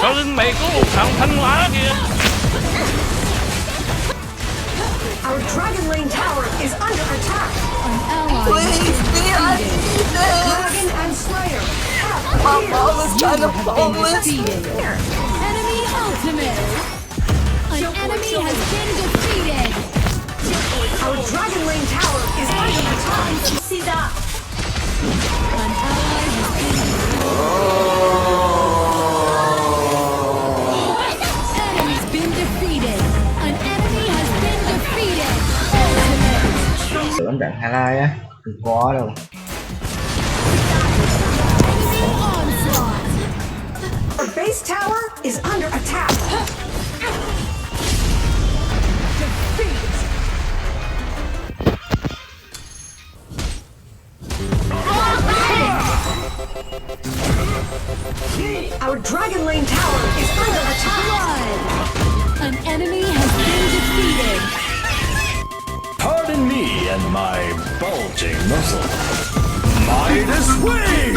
Sau lưng mày có một thằng thanh hóa kìa. Our Dragon Lane tower is under attack. Please, I need this. Dragon and Slayer have My mom is trying to phone this. Enemy ultimate. An enemy has been defeated. Our Dragon Lane tower is under attack. See that? An ally has been Enemy's been defeated. An enemy has been defeated. Ultimate. Tưởng bạn highlight á, không có đâu. Enemy onslaught. Our base tower is under attack. Defeat. Our Dragon Lane tower is under attack. Blood. An enemy has been defeated. Pardon me and my bulging muscle. Midas way!